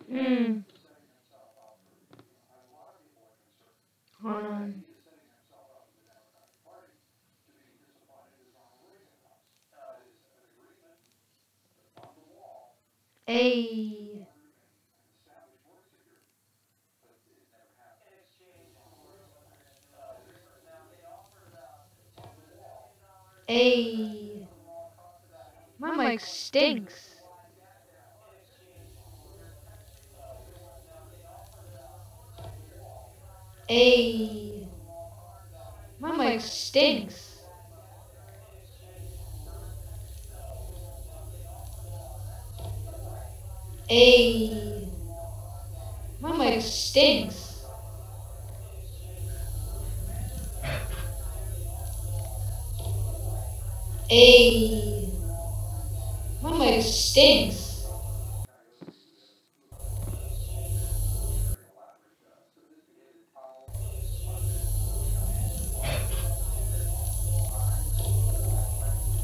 Hmm. Hold on. A. A. My mic stinks. A. My mic stinks. A. My mic stinks. A. My mic stinks.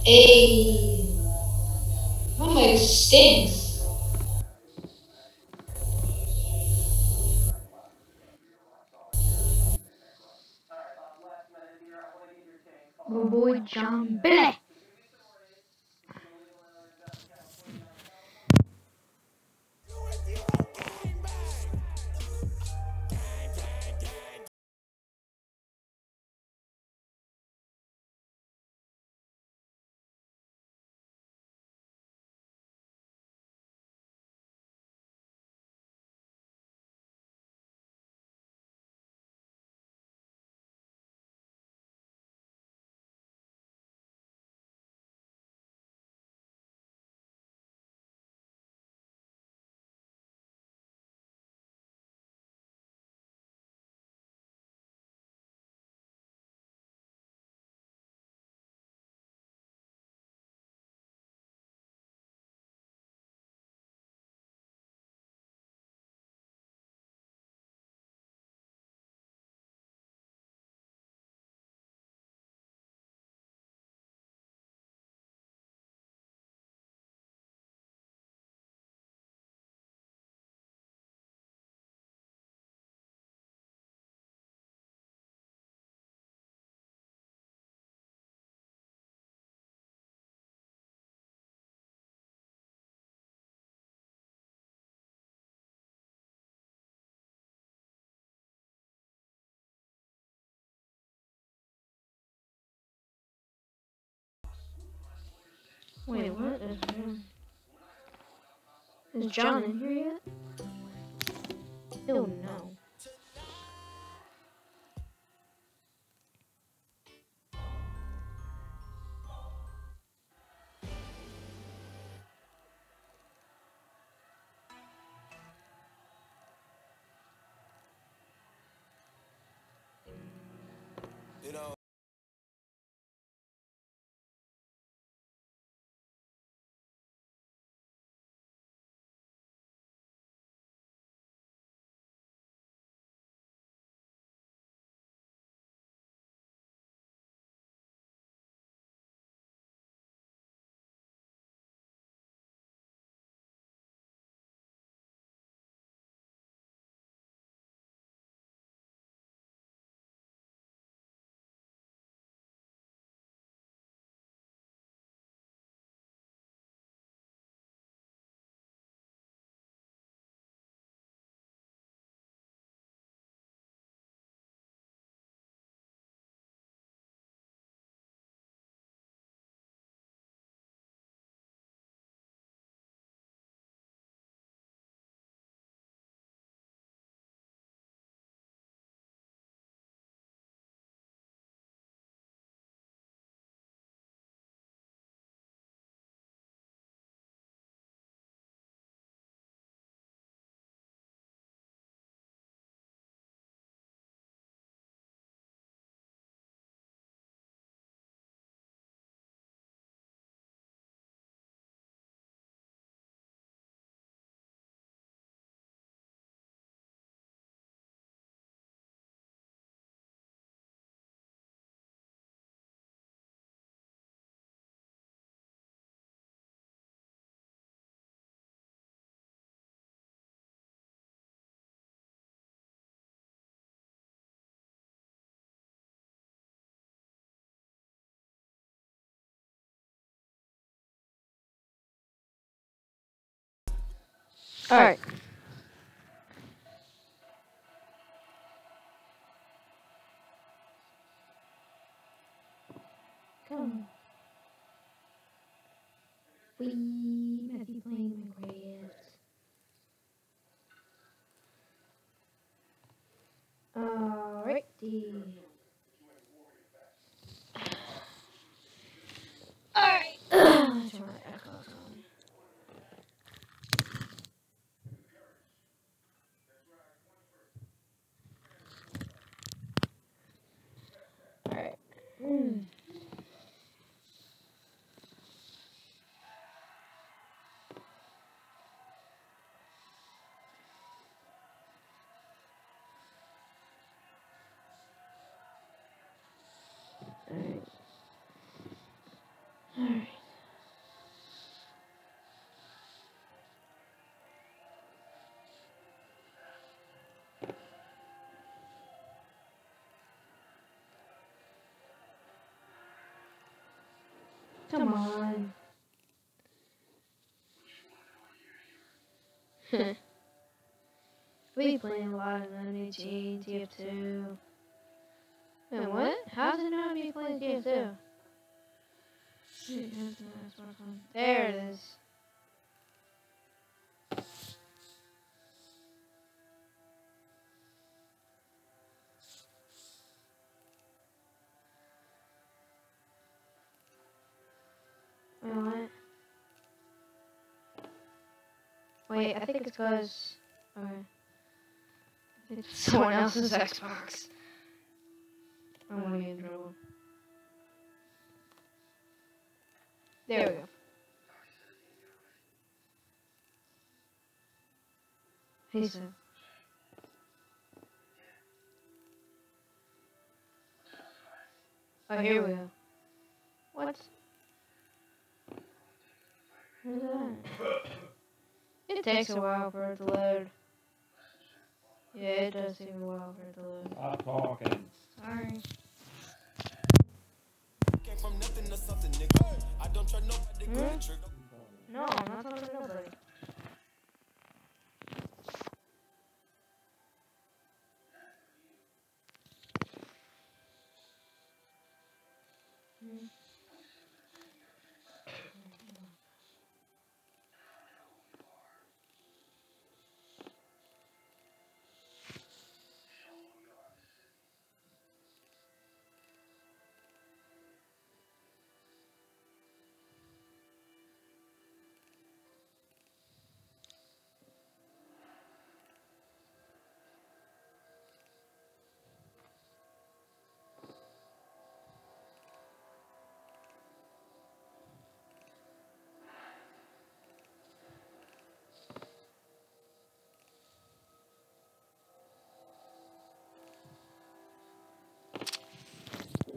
A. My mic stinks. Good boy, John Billy. Wait, what? Is John in here yet? Oh no. You know. Alright. Come on. We might be playing Minecraft. Alrighty. Alright. Turn my echoes on. Alright. Alright. Alright. Come on. We playing a lot of the new TF2. Wait, what? How's it not me playing TF2? There it is. Wait, what? Wait, I think it's because... Okay. I think it's someone else's Xbox. I'm gonna get in trouble. There we go. Hey, sir. Oh, here we go. What? Where's that? It takes a while for it to load. Yeah, it does take a while for it to load. Stop talking. Sorry. No, I'm not talking to nobody.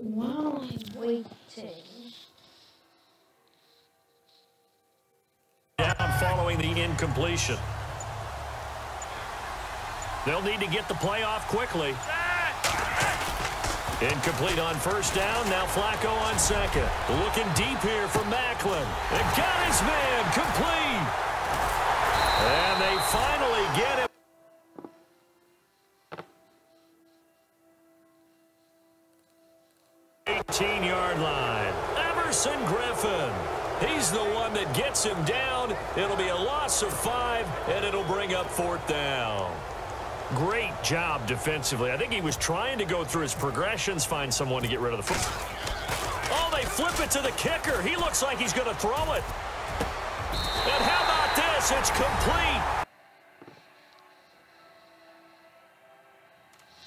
While I'm waiting. Down following the incompletion. They'll need to get the play off quickly. Incomplete on first down. Now Flacco on second. Looking deep here for Macklin. And got his man complete. And they finally get him. 18-yard line. Emerson Griffin. He's the one that gets him down. It'll be a loss of 5, and it'll bring up 4th down. Great job defensively. I think he was trying to go through his progressions, find someone to get rid of the football. Oh, they flip it to the kicker. He looks like he's going to throw it. And how about this? It's complete.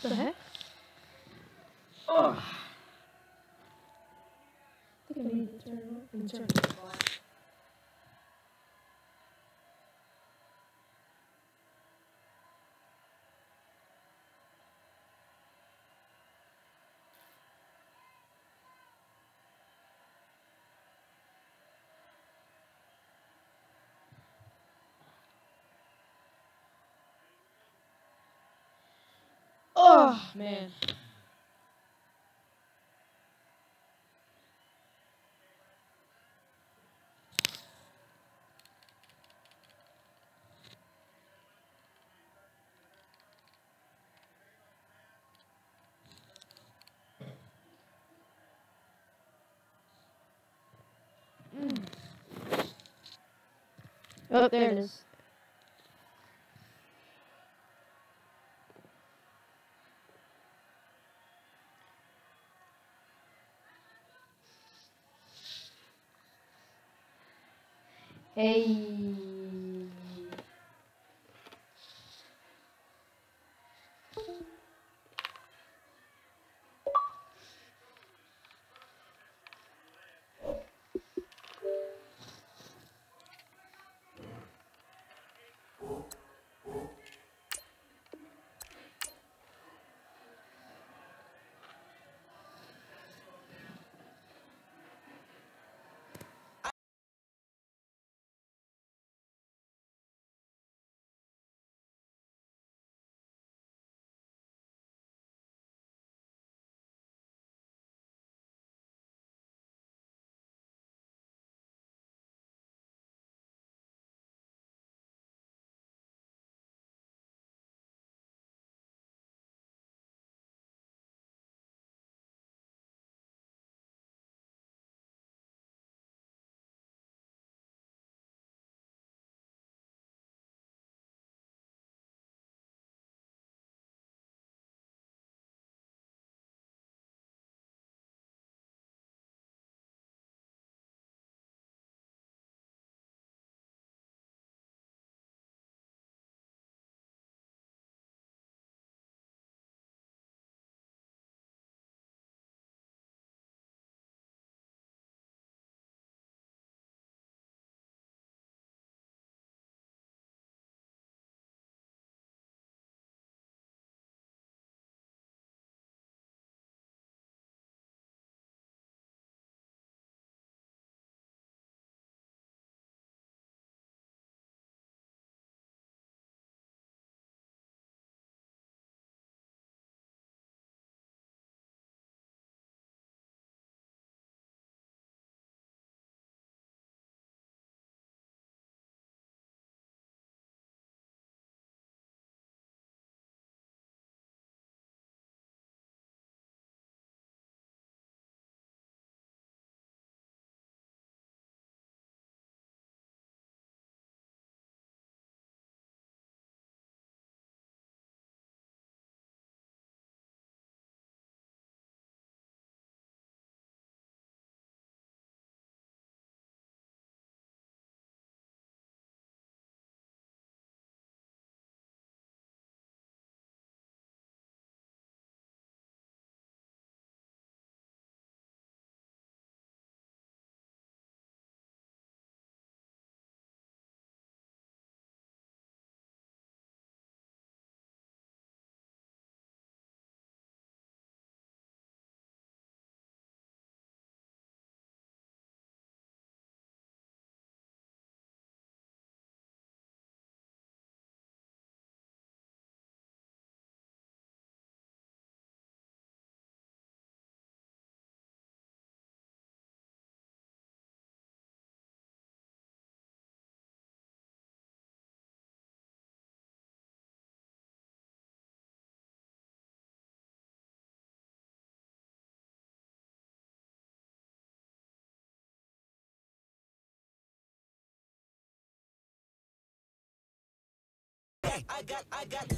The heck? Oh. I think I need to turn it off. Oh, man. Oh, there it is. Hey.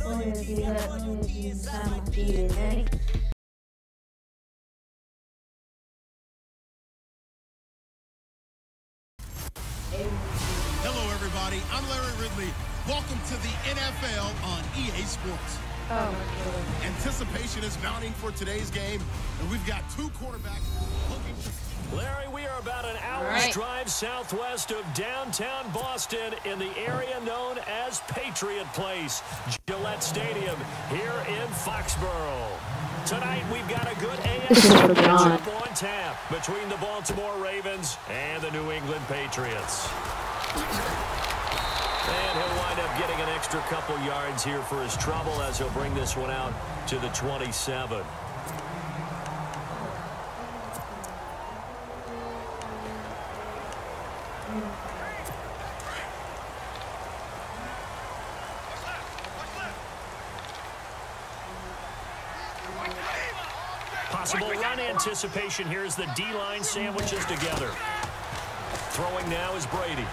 Only if you got only if you sign my DNA. Hello, everybody. I'm Larry Ridley. Welcome to the NFL on EA Sports. Oh, my God. Anticipation is mounting for today's game, and we've got two quarterbacks looking to... Larry, we are about an hour's drive southwest of downtown Boston in the area known as Patriot Place, Gillette Stadium, here in Foxborough. Tonight, we've got a good AFC matchup on tap between the Baltimore Ravens and the New England Patriots. And he'll wind up getting an extra couple yards here for his trouble as he'll bring this one out to the 27. Possible run anticipation here as the D-line sandwiches together. Throwing now is Brady.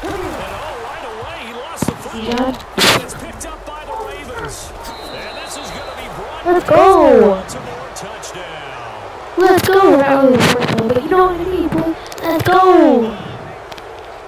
And right away, he lost the football. It's picked up by the Ravens. And this is going to be brought Let's go. Baltimore touchdown. Let's go. But you know what I mean, boy. Let's go.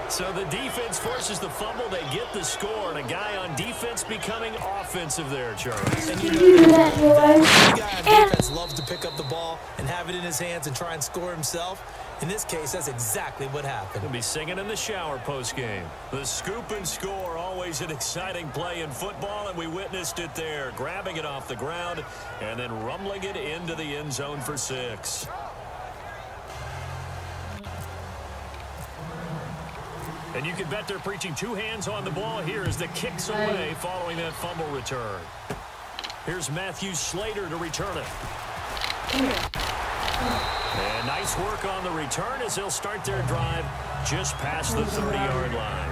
So the defense forces the fumble. They get the score. And a guy on defense becoming offensive there, Charles. And you know that the guy on defense loves to pick up the ball and have it in his hands and try and score himself. In this case, that's exactly what happened. He'll be singing in the shower post-game. The scoop and score, always an exciting play in football, and we witnessed it there. Grabbing it off the ground and then rumbling it into the end zone for 6. And you can bet they're preaching 2 hands on the ball here as the kick's away following that fumble return. Here's Matthew Slater to return it. And nice work on the return as they'll start their drive just past the 30-yard line.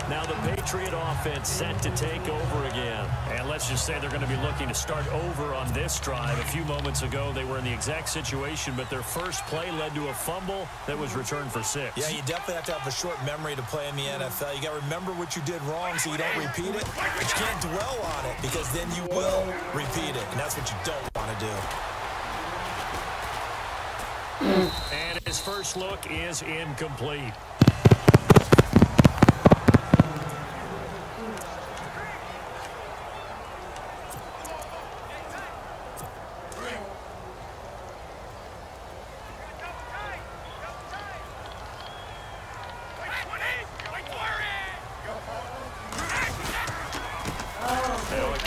Now the Patriot offense set to take over again. And let's just say they're going to be looking to start over on this drive. A few moments ago, they were in the exact situation, but their first play led to a fumble that was returned for 6. Yeah, you definitely have to have a short memory to play in the NFL. You got to remember what you did wrong so you don't repeat it. But you can't dwell on it because then you will repeat it, and that's what you don't want to do. And his first look is incomplete.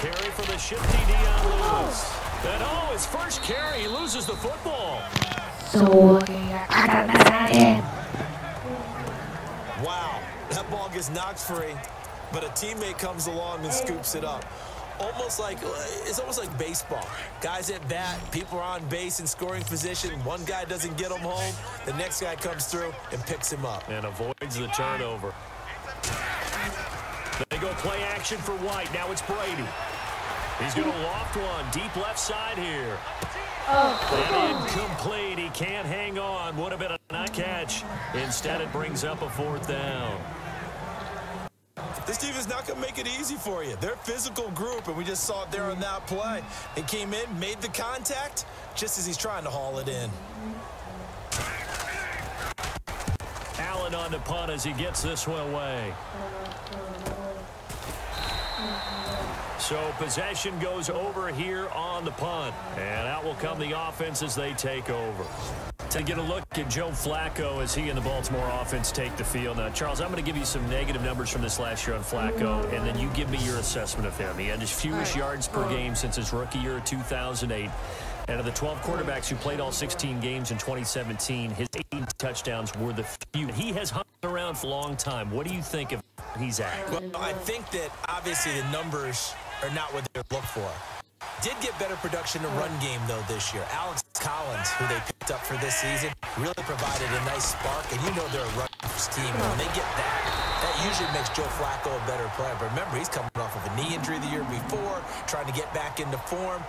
Carry for the shifty Dion Lewis. And his first carry, he loses the football. Wow, that ball gets knocked free, but a teammate comes along and scoops it up. It's almost like baseball. Guys at bat, people are on base in scoring position. One guy doesn't get him home, the next guy comes through and picks him up. And avoids the turnover. They go play action for White. Now it's Brady. He's going to loft one deep left side here. And incomplete. He can't hang on. Would have been a nice catch. Instead, it brings up a 4th down. This team is not going to make it easy for you. They're a physical group, and we just saw it there on that play. They came in, made the contact, just as he's trying to haul it in. Allen on the punt as he gets this one away. So possession goes over here on the punt. And out will come the offense as they take over. To get a look at Joe Flacco as he and the Baltimore offense take the field. Now, Charles, I'm going to give you some negative numbers from this last year on Flacco, and then you give me your assessment of him. He had his fewest yards per game since his rookie year of 2008. And of the 12 quarterbacks who played all 16 games in 2017, his 8 touchdowns were the few. He has hung around for a long time. What do you think of he's at? Well, I think that obviously the numbers are not what they're looking for. Did get better production in the run game, though, this year. Alex Collins, who they picked up for this season, really provided a nice spark. And you know they're a run-first team. And when they get that, that usually makes Joe Flacco a better player. But remember, he's coming off of a knee injury the year before, trying to get back into form.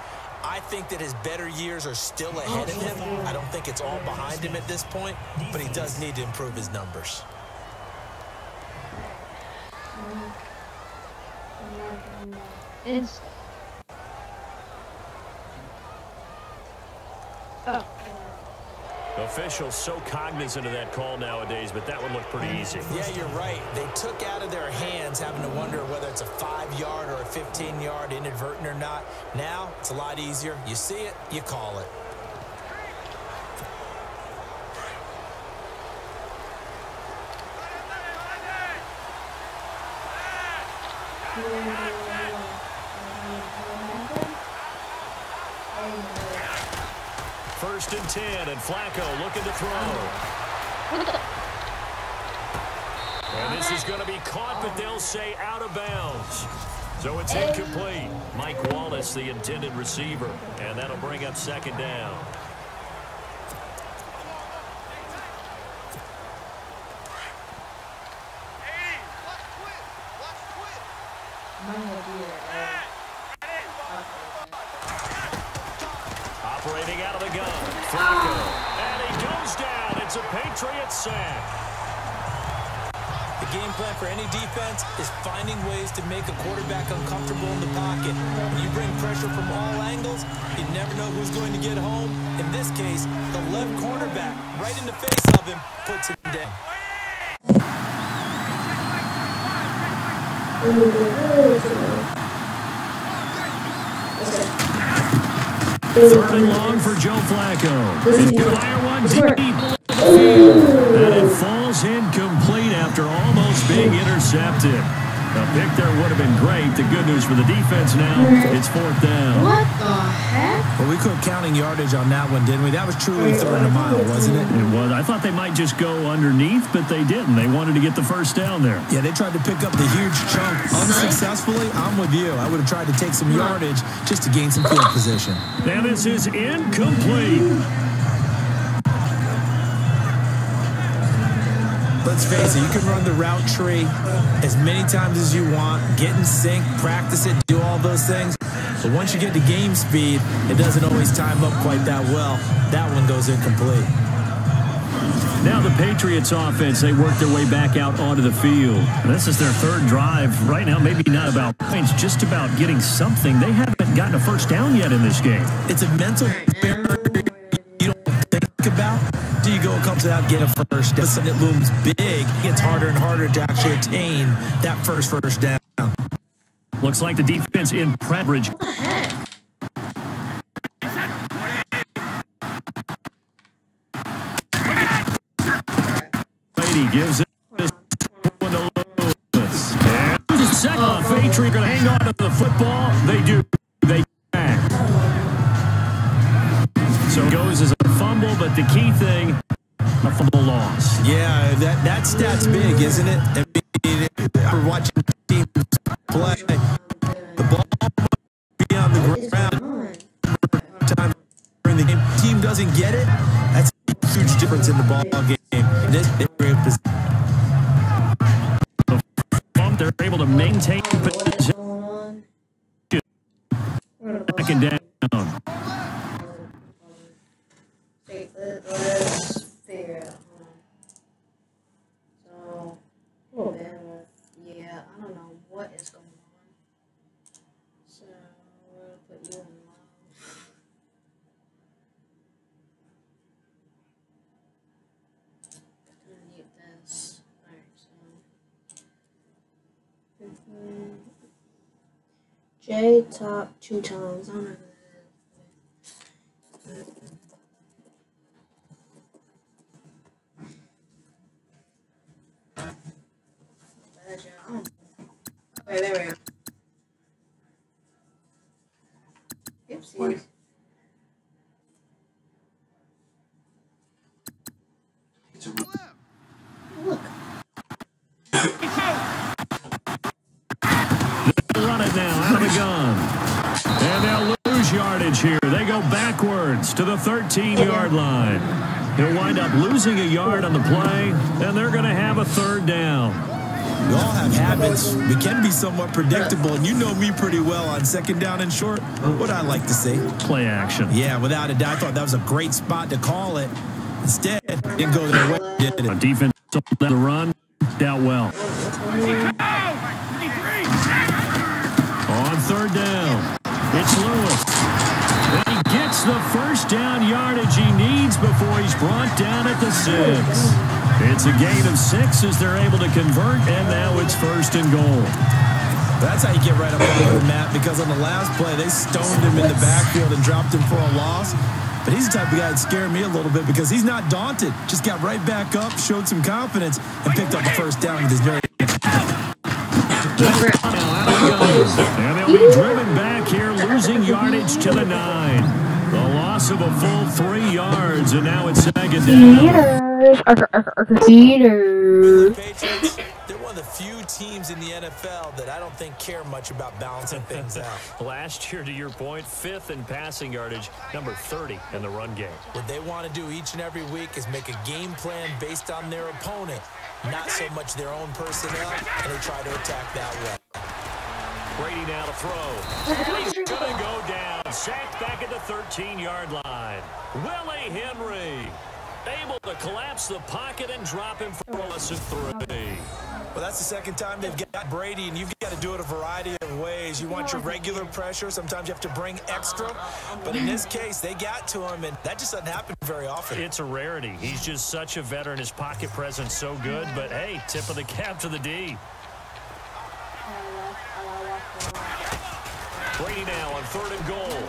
I think that his better years are still ahead of him. I don't think it's all behind him at this point, but he does need to improve his numbers. Officials so cognizant of that call nowadays, but that would look pretty easy. Yeah, you're right. They took out of their hands having to wonder whether it's a 5-yard or a 15-yard inadvertent or not. Now, it's a lot easier. You see it, you call it. First and 10, and Flacco looking to throw. And this is going to be caught, but they'll say out of bounds. So it's incomplete. Mike Wallace, the intended receiver, and that'll bring up 2nd down. Operating out of the gun, Flacco, and he goes down. It's a Patriots sack. The game plan for any defense is finding ways to make a quarterback uncomfortable in the pocket. When you bring pressure from all angles, you never know who's going to get home. In this case, the left cornerback, right in the face of him, puts him down. Third and long for Joe Flacco. He's going to fire one deep field. And it falls incomplete after almost being intercepted. A pick there would have been great. The good news for the defense now, it's fourth down. What the heck? Well, we quit counting yardage on that one, didn't we? That was truly third and a mile, wasn't it? It was. I thought they might just go underneath, but they didn't. They wanted to get the first down there. Yeah, they tried to pick up the huge chunk unsuccessfully. I'm with you. I would have tried to take some yardage just to gain some field position. And this is incomplete. Let's face it, you can run the route tree as many times as you want, get in sync, practice it, do all those things. But once you get to game speed, it doesn't always time up quite that well. That one goes incomplete. Now the Patriots offense, they work their way back out onto the field. This is their third drive. Right now, maybe not about points, just about getting something. They haven't gotten a first down yet in this game. It's a mental barrier you don't think about. Do you go a couple without getting a first down? Something that looms big. It's harder and harder to actually attain that first down. Looks like the defense in Bridge. What the heck? Brady gives it this one to Lewis. And the second Patriot going to hang on to the football. They do. They back. So it goes as a fumble, but the key thing, a fumble loss. Yeah, that stat's big, isn't it? I mean, we're watching teams play. The ball be on the ground. Time during the game, team doesn't get it. That's a huge difference in the ball game. They're able to maintain position. Second down. Let's figure it out. So, yeah, I don't know what is going on. So, we'll put you in love. Mute this. Alright, so. J top 2 times. I don't know. Wait, there we go. Oopsies. Look. They'll run it now out of the gun. And they'll lose yardage here. They go backwards to the 13-yard line. He'll wind up losing a yard on the play, and they're going to have a third down. We all have habits. We can be somewhat predictable, and you know me pretty well on second down and short. What I like to see. Play action. Yeah, without a doubt. I thought that was a great spot to call it. Instead, didn't go their way. Did it? A defense the run out well. On third down, it's Lewis. And he gets the first down yardage he needs before he's brought down at the 6. It's a gain of 6 as they're able to convert, and now it's first and goal. That's how you get right up on him, Matt, because on the last play, they stoned him in the backfield and dropped him for a loss. But he's the type of guy that scared me a little bit because he's not daunted. Just got right back up, showed some confidence, and picked up the first down with his very... And they'll be driven back here, losing yardage to the 9. The loss of a full 3 yards, and now it's second down. The Patriots, they're one of the few teams in the NFL that I don't think care much about balancing things out. Last year, to your point, 5th in passing yardage, number 30 in the run game. What they want to do each and every week is make a game plan based on their opponent, not so much their own personnel, and they try to attack that way. Brady now to throw. He's going to go down. Sacked back at the 13-yard line. Willie Henry. Able to collapse the pocket and drop him for a lesson 3. Well, that's the second time they've got Brady, and you've got to do it a variety of ways. You want your regular pressure. Sometimes you have to bring extra. But in this case, they got to him, and that just doesn't happen very often. It's a rarity. He's just such a veteran. His pocket presence so good. But, hey, tip of the cap to the D. Brady now on 3rd and goal.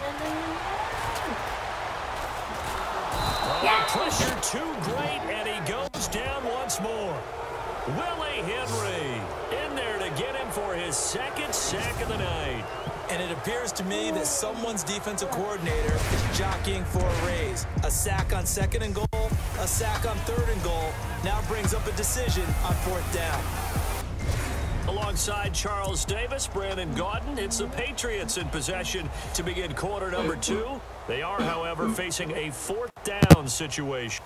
Oh, pressure too great, and he goes down once more. Willie Henry in there to get him for his 2nd sack of the night. And it appears to me that someone's defensive coordinator is jockeying for a raise. A sack on 2nd and goal, a sack on 3rd and goal, now brings up a decision on 4th down. Alongside Charles Davis, Brandon Gaudin, it's the Patriots in possession to begin quarter number 2. They are, however, facing a 4th down situation.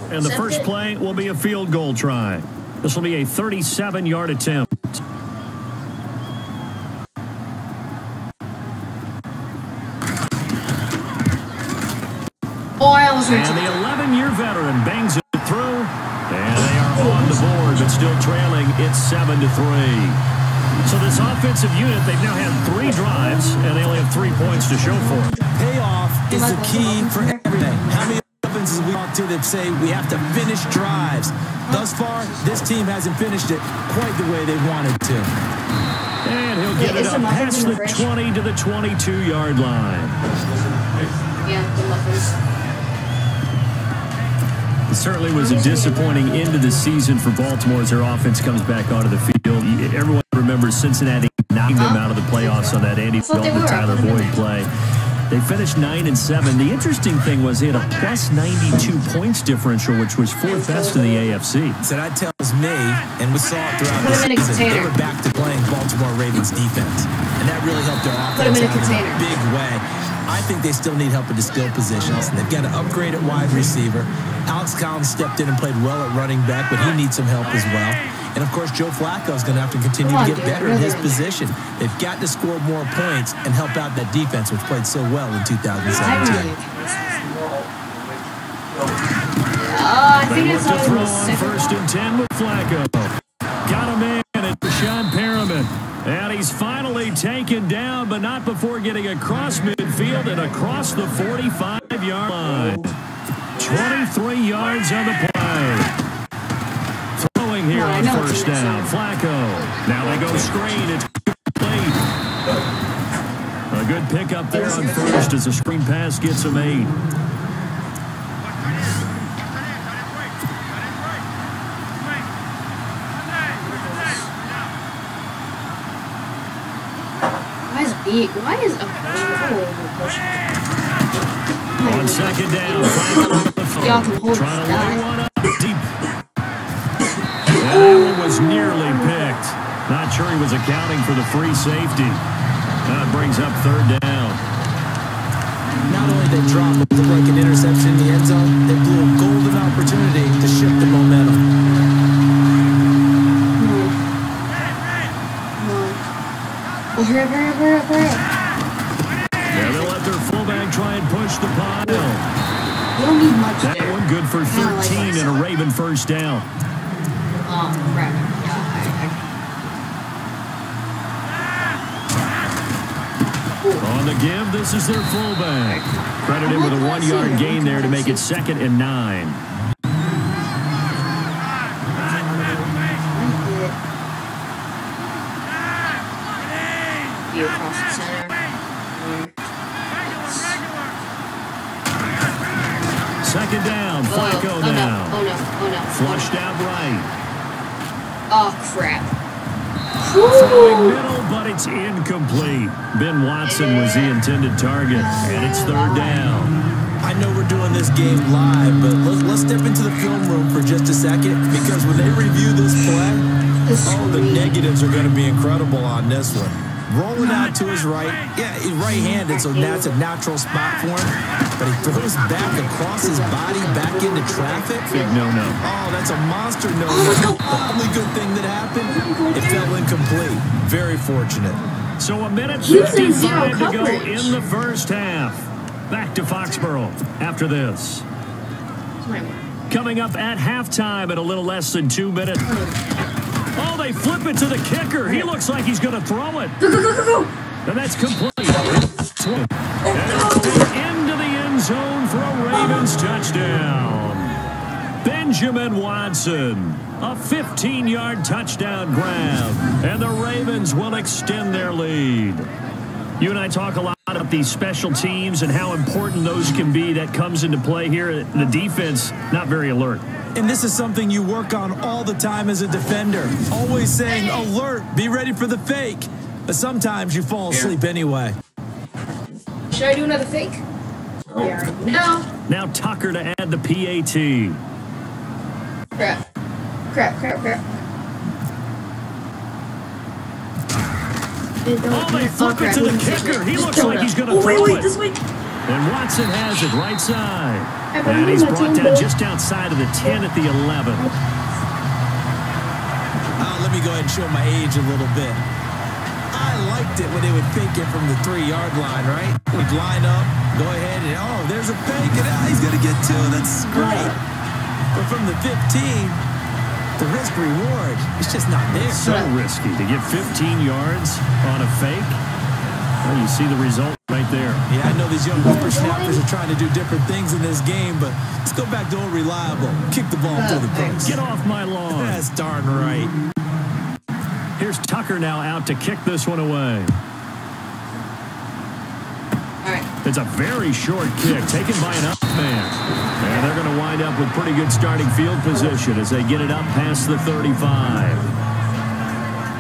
And the first play will be a field goal try. This will be a 37-yard attempt. And the 11-year veteran bangs it through. And they are on the board, but still trailing. It's 7-3. So this offensive unit, they've now had 3 drives, and they only have 3 points to show for it. Payoff is the key for everything. How many offenses we talk to that say we have to finish drives? Thus far, this team hasn't finished it quite the way they wanted to. And he'll get it up past the 20 to the 22-yard line. Yeah, the muffins. It certainly was a disappointing end to the season for Baltimore as their offense comes back onto the field. Everyone remembers Cincinnati knocking them out of the playoffs on that Andy Dalton, Tyler Boyd play. They finished 9-7. The interesting thing was they had a plus 92 points differential, which was 4th best in the AFC. So that tells me, and we saw it throughout the season, they were back to playing Baltimore Ravens defense. And that really helped their offense out in a big way. I think they still need help at the skill positions. They've got to upgrade at wide receiver. Alex Collins stepped in and played well at running back, but he needs some help as well. And, of course, Joe Flacco is going to have to continue to get better in his position. They've got to score more points and help out that defense, which played so well in 2017. I think it's to throw on on 1st and 10 with Flacco. Got him in at Rashawn Perriman. And he's finally taken down, but not before getting across midfield and across the 45-yard line. 23 yards on the play. Throwing here on 1st down. Flacco. Now they go screen. It's complete. A good pickup there on 1st as the screen pass gets him 8. Why is a on 2nd down, y'all can hold trying to this lay one up deep. And that one was nearly picked. Not sure he was accounting for the free safety. That brings up 3rd down. Not only did they drop what looked like an interception in the end zone, they blew a golden opportunity to shift the momentum. Hurry up. Yeah, they'll let their fullback try and push the pile. We don't need much that there. One good for 13 and a Raven 1st down. Oh, crap. On the give, this is their fullback. Credited with a 1-yard gain there to make it 2nd and 9. Across the center. 2nd down. Flacco now. Oh no. Flushed out right. Oh, crap. Throwing middle, but it's incomplete. Ben Watson was the intended target, and it's 3rd down. I know we're doing this game live, but let's step into the film room for just a second, because when they review this play, the negatives are going to be incredible on this one. Rolling out to his right. Yeah, he's right-handed, so that's a natural spot for him. But he throws back across his body, back into traffic. Big no-no. Oh, that's a monster no-no. The only good thing that happened, it fell incomplete. Very fortunate. So a minute Houston, zero 55 to go coverage. in the first half. Back to Foxborough after this. Coming up at halftime in a little less than 2 minutes. Oh, they flip it to the kicker. He looks like he's going to throw it. Go. And that's complete. And into the end zone for a Ravens touchdown. Benjamin Watson, a 15-yard touchdown grab. And the Ravens will extend their lead. You and I talk a lot about these special teams and how important those can be. That comes into play here. The defense, not very alert. And this is something you work on all the time as a defender. Always saying, alert, be ready for the fake. But sometimes you fall asleep anyway. Should I do another fake? No. Now Tucker to add the PAT. Crap. Oh, they flip it to the kicker. He looks like he's going to throw it. This way. And Watson has it right side. And he's brought down just outside of the 10 at the 11. Let me go ahead and show my age a little bit. I liked it when they would fake it from the 3-yard line, right? We'd line up, go ahead, and there's a fake, and he's going to get 2. That's great. But from the 15, the risk reward is just not there. So risky to get 15 yards on a fake. Well, you see the result right there. Yeah, I know these young whippersnappers are trying to do different things in this game, but let's go back to old reliable. Kick the ball through the post. Get off my lawn. That's darn right. Here's Tucker now out to kick this one away. It's a very short kick taken by an up man. And they're going to wind up with pretty good starting field position as they get it up past the 35.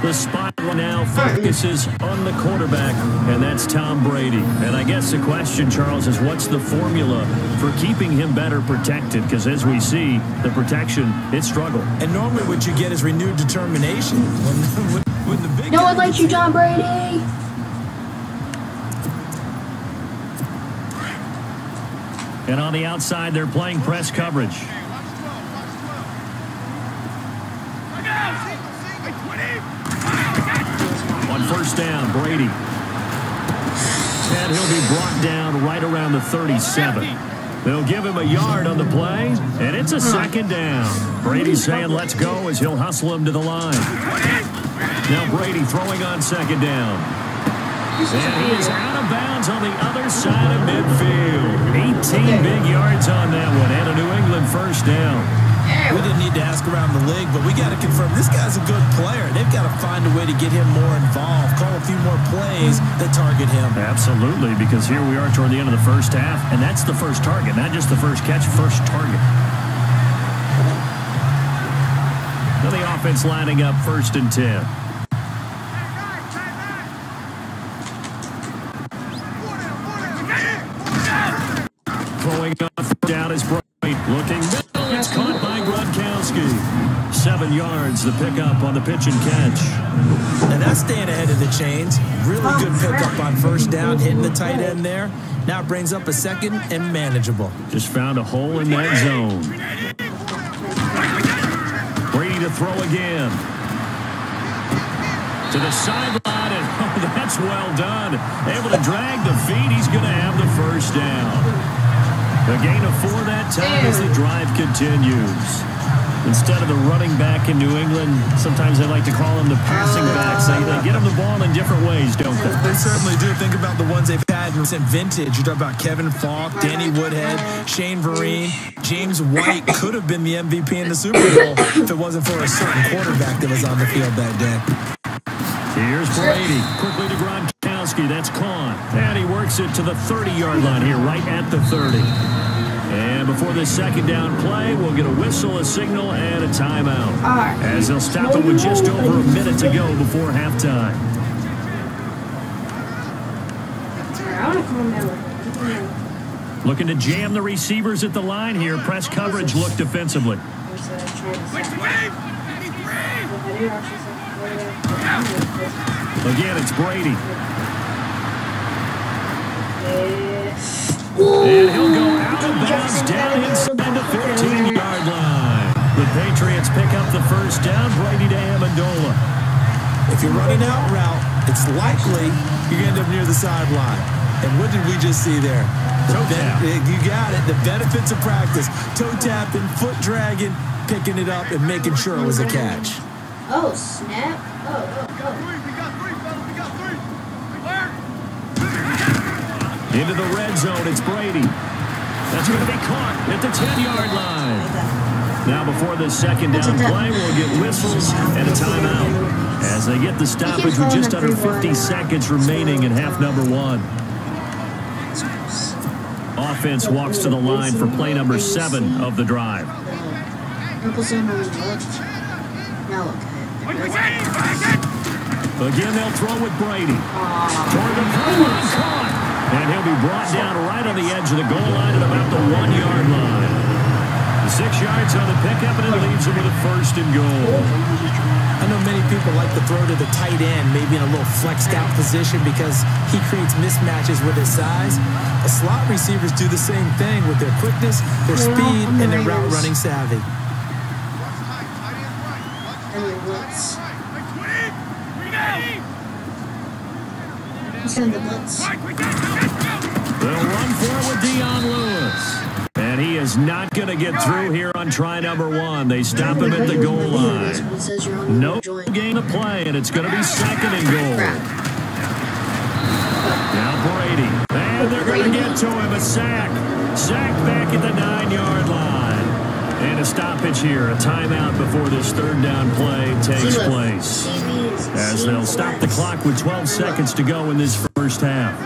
The spotlight now focuses on the quarterback, and that's Tom Brady. And I guess the question, Charles, is what's the formula for keeping him better protected? Because as we see, the protection, it struggled. And normally what you get is renewed determination. When the big No one likes you, Tom Brady. And on the outside, they're playing press coverage. On first down, Brady. And he'll be brought down right around the 37. They'll give him a yard on the play, and it's a second down. Brady's saying let's go as he'll hustle him to the line. Now Brady throwing on second down. And he is out of bounds on the other side of midfield. 18 big yards on that one, and a New England first down. We didn't need to ask around the league, but we got to confirm this guy's a good player. They've got to find a way to get him more involved, call a few more plays that target him. Absolutely, because here we are toward the end of the first half, and that's the first target, not just the first catch, first target. Now the offense lining up 1st and 10. Throwing off down is Bright. Looking middle. It's caught by Gronkowski. 7 yards, the pickup on the pitch and catch. And that's staying ahead of the chains. Really good pickup on first down, hitting the tight end there. Now it brings up a second and manageable. Just found a hole in that zone. Brady to throw again. To the sideline, and that's well done. Able to drag the feet. He's going to have the first down. A gain of 4 that time as the drive continues. Instead of the running back in New England, sometimes they like to call them the passing backs. They get them the ball in different ways, don't they? They certainly do. Think about the ones they've had in vintage. You talk about Kevin Falk, Danny Woodhead, Shane Vereen, James White could have been the MVP in the Super Bowl if it wasn't for a certain quarterback that was on the field that day. Here's Brady. Quickly to Gronkowski. That's caught. And he works it to the 30-yard line here, right at the 30. And before this second down play, we'll get a whistle, a signal, and a timeout. As they'll stop it with just over a minute to go before halftime. Looking to jam the receivers at the line here. Press coverage look defensively. Again, it's Brady. And he'll go out of bounds down inside the 15-yard line. The Patriots pick up the first down. Brady to Amendola. If you're running out route, it's likely you're going to end up near the sideline. And what did we just see there? You got it. The benefits of practice. Toe tapping, foot dragging, picking it up, and making sure it was a catch. Oh, snap. Oh. Into the red zone, it's Brady. That's going to be caught at the 10-yard line. Now before the second down play, we'll get whistles and a timeout as they get the stoppage with just under 50 seconds remaining in half number 1. Offense walks to the line for play number 7 of the drive. Again, they'll throw with Brady. Toward the pylon, caught. And he'll be brought down right on the edge of the goal line at about the 1-yard line. 6 yards on the pickup, and it leaves him with a 1st and goal. I know many people like to throw to the tight end, maybe in a little flexed out position because he creates mismatches with his size. The slot receivers do the same thing with their quickness, their speed, and their route running savvy. They'll run for it with Dion Lewis. And he is not going to get through here on try number 1. They stop him at the goal line. No gain of play, and it's going to be 2nd and goal. Now Brady. And they're going to get to him. A sack. Sacked back at the 9-yard line. And a stoppage here. A timeout before this 3rd down play takes place. As they'll stop the clock with 12 seconds to go in this first half.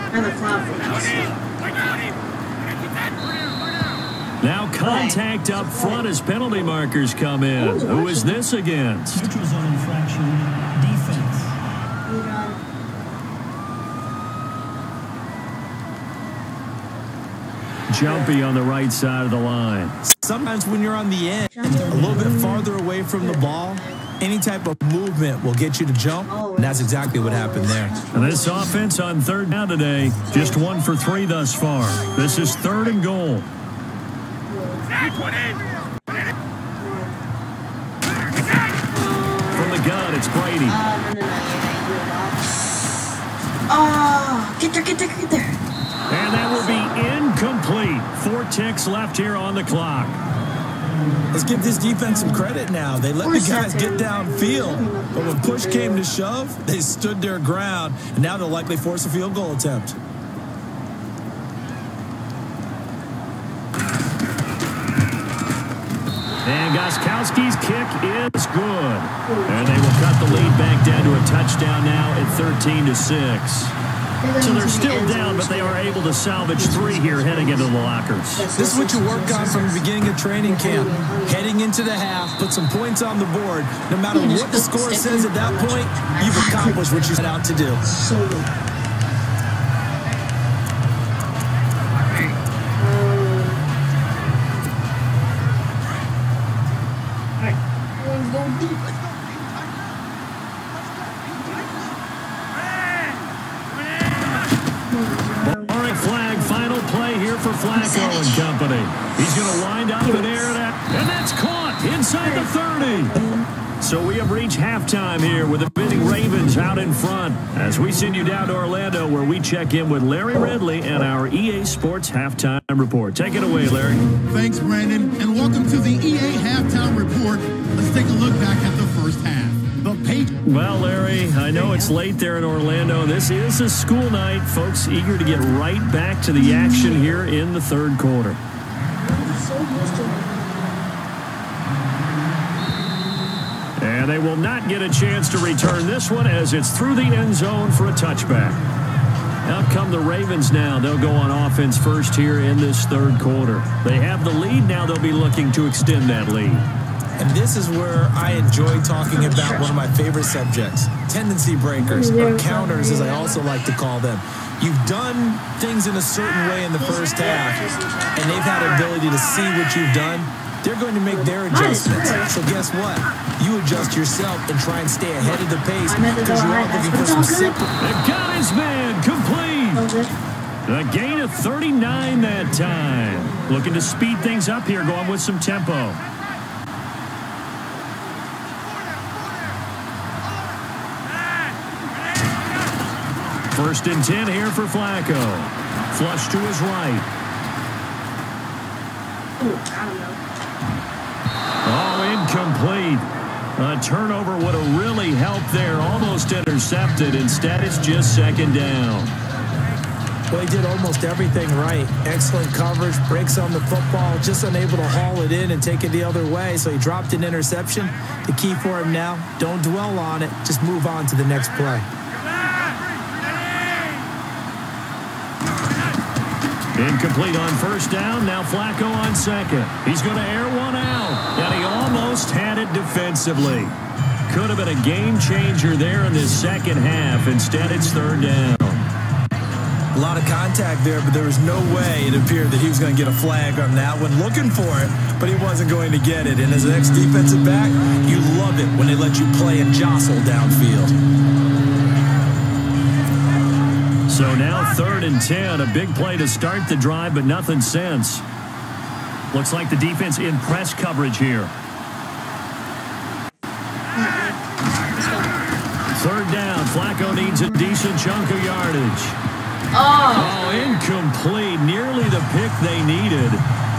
Now contact up front as penalty markers come in. Who is this against? Neutral zone infraction, defense. Jumpy on the right side of the line. Sometimes when you're on the end, a little bit farther away from the ball, any type of movement will get you to jump, and that's exactly what happened there. And this offense on 3rd down today, just 1 for 3 thus far. This is 3rd and goal. From the gun, it's Brady. Get there. And that will be incomplete. 4 ticks left here on the clock. Let's give this defense some credit now. They let the guys get downfield, but when push came to shove, they stood their ground, and now they'll likely force a field goal attempt. And Gostkowski's kick is good. And they will cut the lead back down to a touchdown now at 13-6. So they're still down, but they are able to salvage 3 here heading into the lockers. This is what you work on from the beginning of training camp. Heading into the half, put some points on the board. No matter what the score says at that point, you've accomplished what you set out to do. Flacco and company. He's going to wind up and air that, and that's caught inside the 30. So we have reached halftime here with the visiting Ravens out in front as we send you down to Orlando where we check in with Larry Ridley and our EA Sports Halftime Report. Take it away, Larry. Thanks, Brandon, and welcome to the EA Halftime Report. Let's take a look back at the first half. Well, Larry, I know it's late there in Orlando. This is a school night. Folks eager to get right back to the action here in the 3rd quarter. And they will not get a chance to return this one as it's through the end zone for a touchback. Out come the Ravens now. They'll go on offense first here in this 3rd quarter. They have the lead. Now they'll be looking to extend that lead. And this is where I enjoy talking about one of my favorite subjects, tendency breakers, or counters as I also like to call them. You've done things in a certain way in the first half, and they've had the ability to see what you've done. They're going to make their adjustments. So guess what? You adjust yourself and try and stay ahead of the pace because you're all looking for some simple. They've got his man complete. A gain of 39 that time. Looking to speed things up here, going with some tempo. First and 10 here for Flacco. Flush to his right. Ooh, I don't know. Oh, incomplete. A turnover would have really helped there. Almost intercepted. Instead, it's just second down. Well, he did almost everything right. Excellent coverage, breaks on the football, just unable to haul it in and take it the other way. So he dropped an interception. The key for him now, don't dwell on it. Just move on to the next play. Incomplete on first down. Now Flacco on second. He's going to air one out. And he almost had it defensively. Could have been a game changer there in this second half. Instead, it's third down. A lot of contact there, but there was no way it appeared that he was going to get a flag on that one. Looking for it, but he wasn't going to get it. And as an ex-defensive back, you love it when they let you play and jostle downfield. So now third and 10. A big play to start the drive, but nothing since. Looks like the defense in press coverage here. Third down. Flacco needs a decent chunk of yardage. Oh, incomplete. Nearly the pick they needed.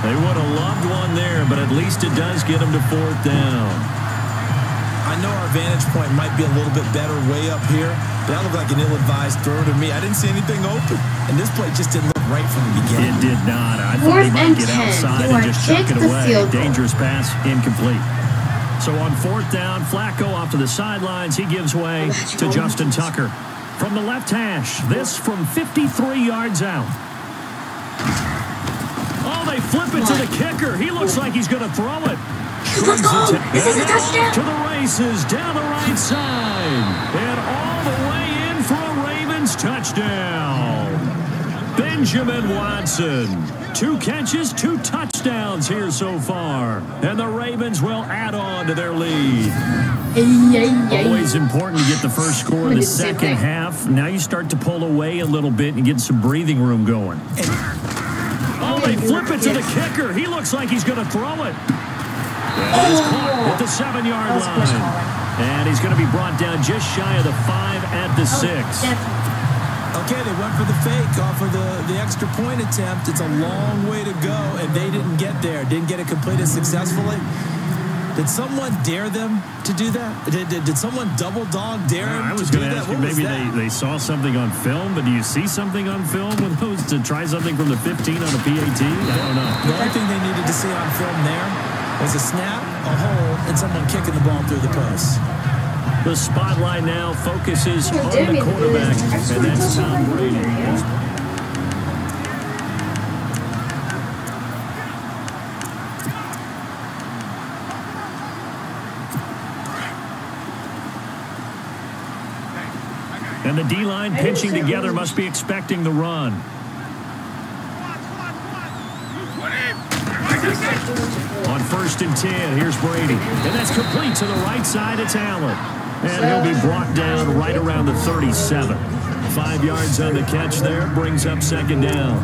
They would have loved one there, but at least it does get them to fourth down. I know our vantage point might be a little bit better way up here, but that looked like an ill-advised throw to me. I didn't see anything open, and this play just didn't look right from the beginning. It did not. I thought he might get outside and just chuck it away. Dangerous pass, incomplete. So on fourth down, Flacco off to the sidelines. He gives way to Justin Tucker. From the left hash, this from 53 yards out. Oh, they flip it to the kicker. He looks like he's going to throw it. Let's go. This is a touchdown. To the races, down the right side. And all the way in for a Ravens touchdown. Benjamin Watson. 2 catches, 2 touchdowns here so far. And the Ravens will add on to their lead. Always important to get the first score in the second half. Now you start to pull away a little bit and get some breathing room going. Oh, they flip it to the kicker. He looks like he's going to throw it. And he's caught at the 7-yard line. And he's going to be brought down just shy of the 5 at the 6. Okay, they went for the fake off of the extra point attempt. It's a long way to go, and they didn't get there. Didn't get it completed successfully. Did someone dare them to do that? Did someone double dog dare them I was to do going to that? ask you, maybe they saw something on film, but do you see something on film with those to try something from the 15 on a PAT? I don't know. The only thing they needed to see on film there was a snap, a hole, and someone kicking the ball through the post. The spotlight now focuses on the quarterback, and that's Tom Brady. And the D-line pinching together must be expecting the run. On first and 10, here's Brady. And that's complete to the right side. It's Allen. And he'll be brought down right around the 37. 5 yards on the catch there. Brings up second down.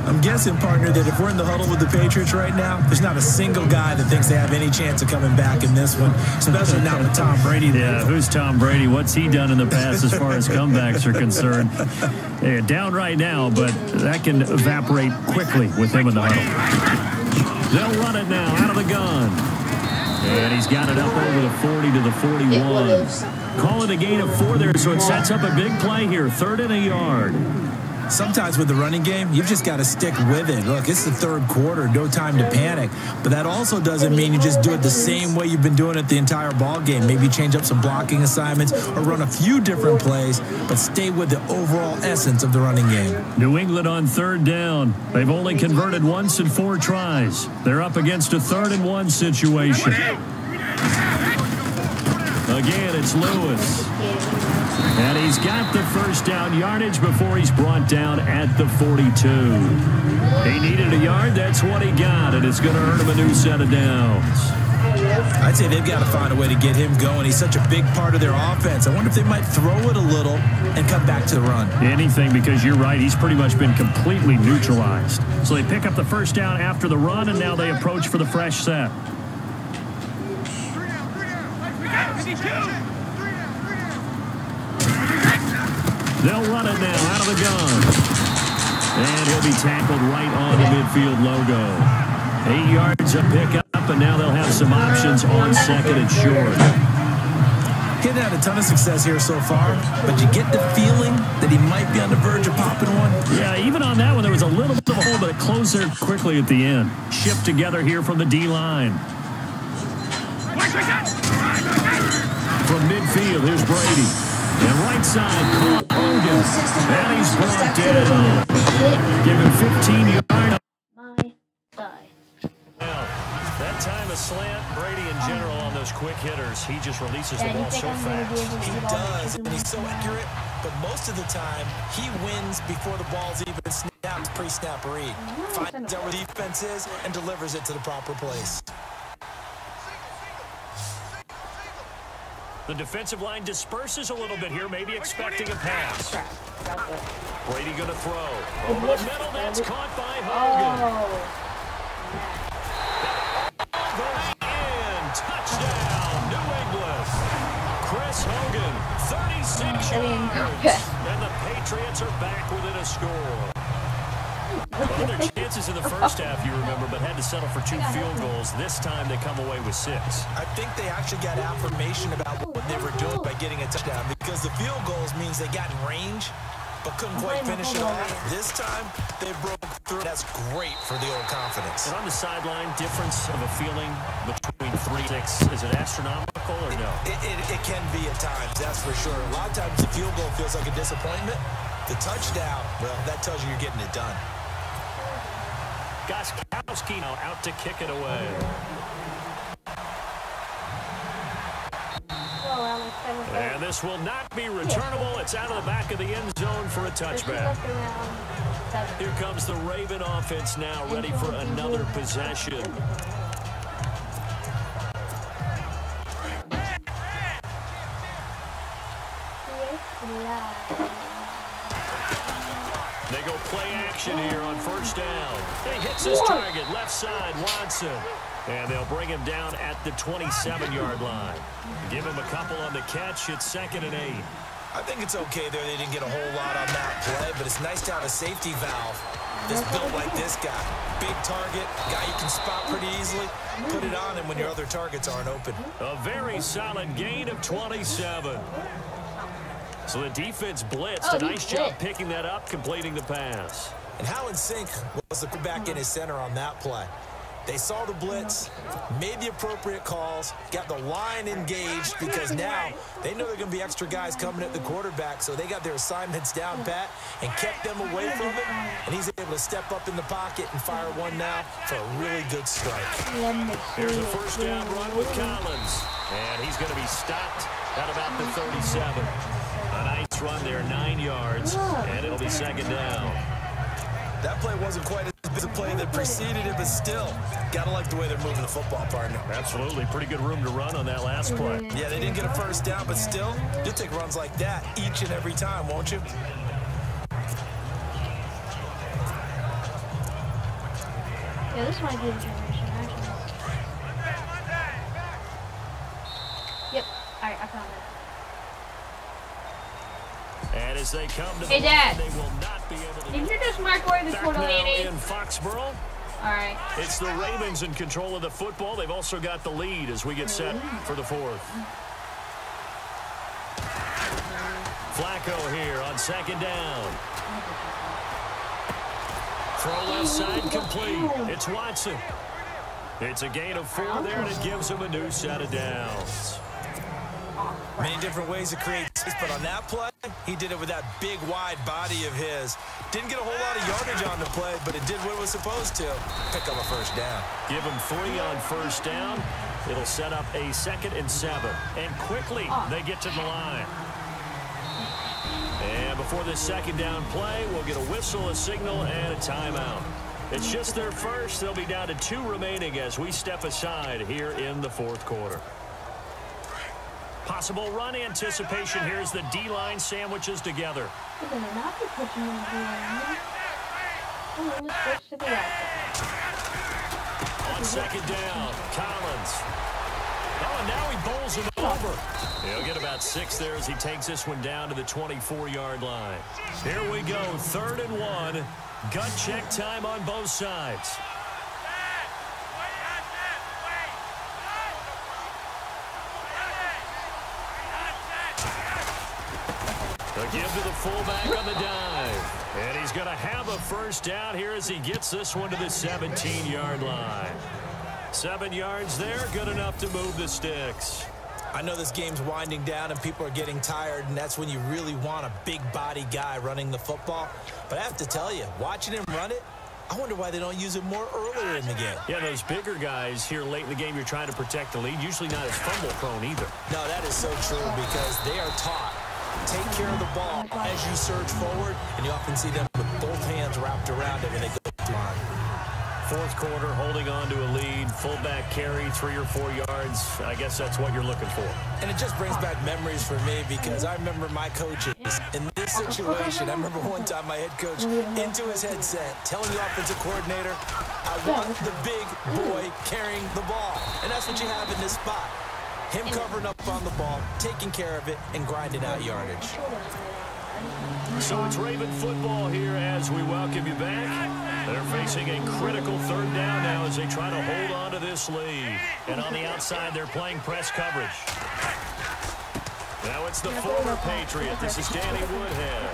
I'm guessing, partner, that if we're in the huddle with the Patriots right now, there's not a single guy that thinks they have any chance of coming back in this one, especially not with Tom Brady. Yeah, who's Tom Brady? What's he done in the past as far as comebacks are concerned? Yeah, down right now, but that can evaporate quickly with him in the huddle. They'll run it now out of the gun. And he's got it up over the 40 to the 41. Call it a gain of 4 there, so it sets up a big play here. 3rd and a yard. Sometimes with the running game, you've just got to stick with it. Look, it's the 3rd quarter, no time to panic. But that also doesn't mean you just do it the same way you've been doing it the entire ball game. Maybe change up some blocking assignments or run a few different plays, but stay with the overall essence of the running game. New England on 3rd down. They've only converted once in 4 tries. They're up against a 3rd and 1 situation. Again, it's Lewis. And he's got the first down yardage before he's brought down at the 42. He needed a yard. That's what he got, and it's going to earn him a new set of downs. I'd say they've got to find a way to get him going. He's such a big part of their offense. I wonder if they might throw it a little and come back to the run. Anything, because you're right. He's pretty much been completely neutralized. So they pick up the first down after the run, and now they approach for the fresh set. They'll run it now out of the gun. And he'll be tackled right on the midfield logo. 8 yards of pickup, and now they'll have some options on second and short. He hasn't had a ton of success here so far, but you get the feeling that he might be on the verge of popping one. Yeah, even on that one, there was a little bit of a hole, but it closed there quickly at the end. Shift together here from the D-line. From midfield, here's Brady. And right side, Hogan. And he's brought down. Give him 15 yards. That time a slant, Brady in general on those quick hitters, he just releases the ball so fast. He does, and he's so accurate, but most of the time, he wins before the ball's even snapped, pre-snap read. Finds out where the defense is and delivers it to the proper place. The defensive line disperses a little bit here, maybe expecting a pass. Brady going to throw. Over the middle, that's caught by Hogan. Going in, touchdown, New England. Chris Hogan, 36 yards. And the Patriots are back within a score. Well, their chances in the first half, you remember, but had to settle for 2 field goals. This time they come away with 6. I think they actually got affirmation about what they were doing by getting a touchdown, because the field goals means they got in range but couldn't quite finish it off. This time, they broke through. That's great for the old confidence. And on the sideline, difference of a feeling between 3 and 6, is it astronomical or no? It can be at times, that's for sure. A lot of times the field goal feels like a disappointment. The touchdown, well, that tells you you're getting it done. Goskowski now out to kick it away. And this will not be returnable. It's out of the back of the end zone for a touchback. Here comes the Raven offense now, ready for another possession. They go play action here on first down. He hits his target, left side, Watson. And they'll bring him down at the 27-yard line. Give him a couple on the catch. It's 2nd and 8. I think it's okay there. They didn't get a whole lot on that play, but it's nice to have a safety valve that's built like this guy. Big target, guy you can spot pretty easily. Put it on him when your other targets aren't open. A very solid gain of 27. So the defense blitzed. A nice job picking that up, completing the pass. And how in sync was the back in his center on that play? They saw the blitz, made the appropriate calls, got the line engaged, because now they know there are going to be extra guys coming at the quarterback, so they got their assignments down pat and kept them away from it, and he's able to step up in the pocket and fire one now for a really good strike. Here's a first down run with Collins, and he's going to be stopped at about the 37. A nice run there, 9 yards, and it'll be 2nd down. That play wasn't quite as big a play that preceded it, but still, gotta like the way they're moving the football, partner. Absolutely. Pretty good room to run on that last play. Yeah, they didn't get a first down, but still, you'll take runs like that each and every time, won't you? Yeah, this might be the generation, actually. Yep. Alright, I found it. And as they come to Hey, the Dad. line, they will not be able to... Did you just microwave this Back for the now lady? in Foxborough. Alright. It's the Ravens in control of the football. They've also got the lead as we get set for the 4th. Flacco here on 2nd down. Throw left side complete. It's Watson. It's a gain of 4 there, and it gives him a new set of downs. Many different ways to create space, but on that play, he did it with that big, wide body of his. Didn't get a whole lot of yardage on the play, but it did what it was supposed to. Pick up a first down. Give him 3 on first down. It'll set up a 2nd and 7. And quickly, they get to the line. And before this 2nd down play, we'll get a whistle, a signal, and a timeout. It's just their first. They'll be down to 2 remaining as we step aside here in the 4th quarter. Possible run anticipation here as the D-line sandwiches together. You're gonna not be pushing him to let's switch to the outside. On 2nd down, Collins. Oh, and now he bowls him over. He'll get about 6 there as he takes this one down to the 24-yard line. Here we go, 3rd and 1. Gut check time on both sides. The give to the fullback on the dive. And he's going to have a first down here as he gets this one to the 17-yard line. 7 yards there, good enough to move the sticks. I know this game's winding down and people are getting tired, and that's when you really want a big body guy running the football. But I have to tell you, watching him run it, I wonder why they don't use it more earlier in the game. Yeah, those bigger guys here late in the game, you're trying to protect the lead, usually not as fumble prone either. No, that is so true because they are taught. Take care of the ball as you surge forward, and you often see them with both hands wrapped around it when they go through line. 4th quarter, holding on to a lead, fullback carry, 3 or 4 yards. I guess that's what you're looking for. And it just brings back memories for me because I remember my coaches in this situation. I remember one time my head coach into his headset telling the offensive coordinator, I want the big boy carrying the ball. And that's what you have in this spot. Him covering up on the ball, taking care of it, and grinding out yardage. So it's Raven football here as we welcome you back. They're facing a critical 3rd down now as they try to hold on to this lead. And on the outside, they're playing press coverage. Now it's the former Patriot. This is Danny Woodhead.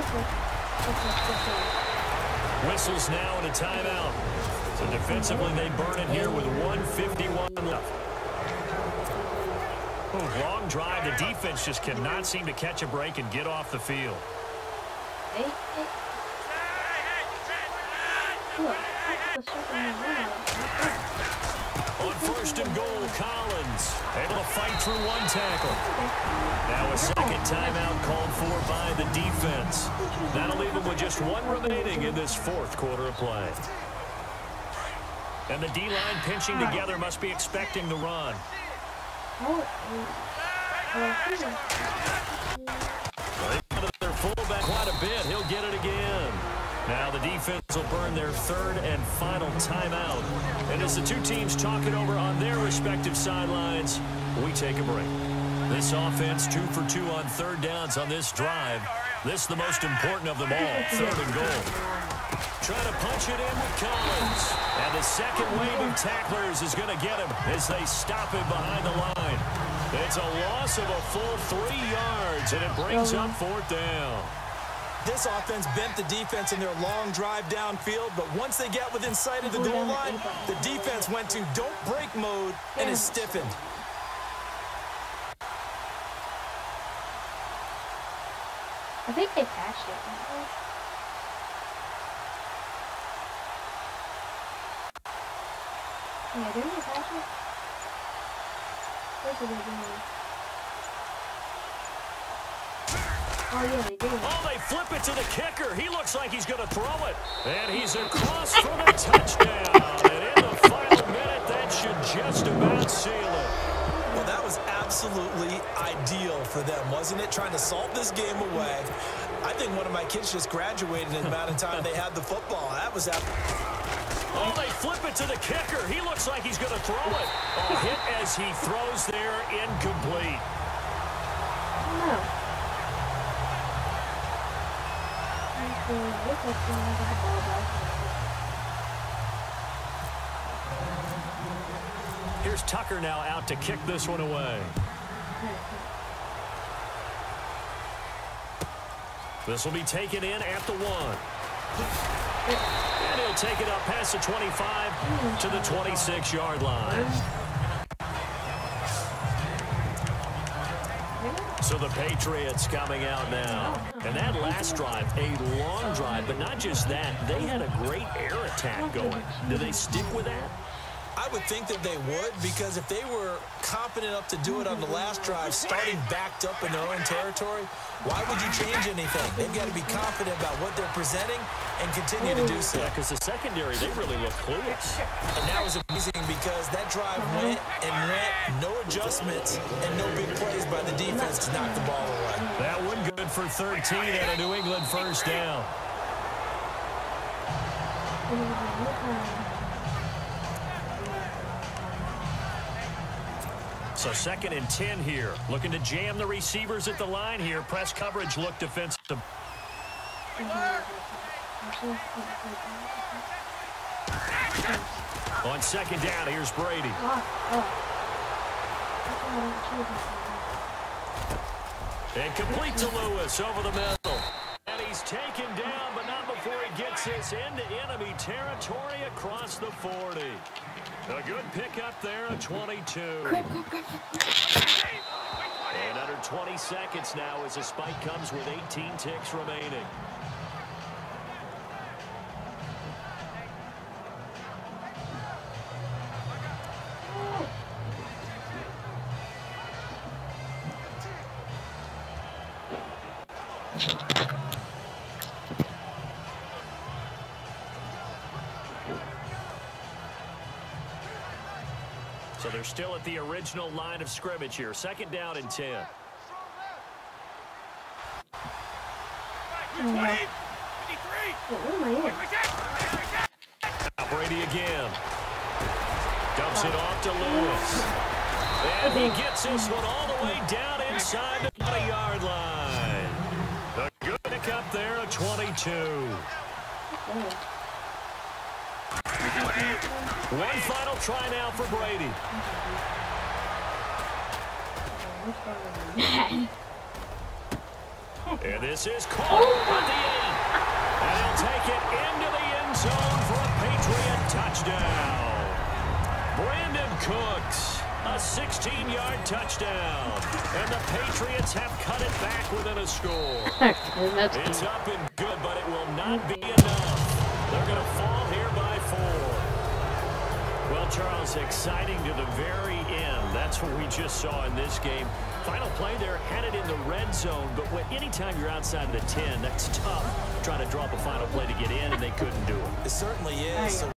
Whistles now and a timeout. So defensively, they burn it here with 1:51 left. Long drive. The defense just cannot seem to catch a break and get off the field. On 1st and goal, Collins able to fight through 1 tackle. Now a second timeout called for by the defense. That'll leave them with just 1 remaining in this 4th quarter of play. And the D-line pinching together must be expecting the run. Their fullback quite a bit. He'll get it again. Now the defense will burn their 3rd and final timeout. And as the two teams talk it over on their respective sidelines, we take a break. This offense 2 for 2 on 3rd downs on this drive. This is the most important of them all, 3rd and goal. Trying to punch it in with Collins. And the second wave of tacklers is going to get him as they stop him behind the line. It's a loss of a full 3 yards, and it brings up 4th down. This offense bent the defense in their long drive downfield, but once they get within sight of the goal line, the defense went to don't break mode and is stiffened. I think they patched it. Yeah, didn't they patch it? What did they do? Oh, yeah, they did. Oh, they flip it to the kicker. He looks like he's going to throw it. And he's across for the touchdown. And in the final minute, that should just about seal it. Well, that was absolutely ideal for them, wasn't it? Trying to salt this game away. I think one of my kids just graduated in the amount of time they had the football. That was Oh, they flip it to the kicker. He looks like he's going to throw it. A hit as he throws there, incomplete. No. Here's Tucker now out to kick this one away. This will be taken in at the 1. And he'll take it up past the 25 to the 26-yard line. So the Patriots coming out now. And that last drive, a long drive, but not just that. They had a great air attack going. Do they stick with that? I would think that they would, because if they were confident enough to do it on the last drive, starting backed up in their own territory, why would you change anything? They've got to be confident about what they're presenting and continue to do so. Yeah, because the secondary, they really look clueless. And that was amazing because that drive went and went, no adjustments and no big plays by the defense to knock the ball away. That one good for 13 and a New England first down. So 2nd and 10 here. Looking to jam the receivers at the line here. Press coverage look defensive. On 2nd down, here's Brady. And complete to Lewis over the middle. And he's taken down, but not before he gets this into enemy territory across the 40. A good pickup there, a 22. And under 20 seconds now as the spike comes with 18 ticks remaining. So they're still at the original line of scrimmage here. 2nd down and 10. Now Brady again. Dumps it off to Lewis. And he gets this one all the way down inside the 20-yard line. A good pickup there, a 22. One final try now for Brady. And this is caught at the 8. And he'll take it into the end zone for a Patriot touchdown. Brandon Cooks, a 16-yard touchdown. And the Patriots have cut it back within a score. It's up and good, but it will not be enough. They're going to fall here by 4. Well, Charles, exciting to the very end. That's what we just saw in this game. Final play there, headed in the red zone, but anytime you're outside of the 10, that's tough trying to draw up a final play to get in, and they couldn't do it. It certainly is.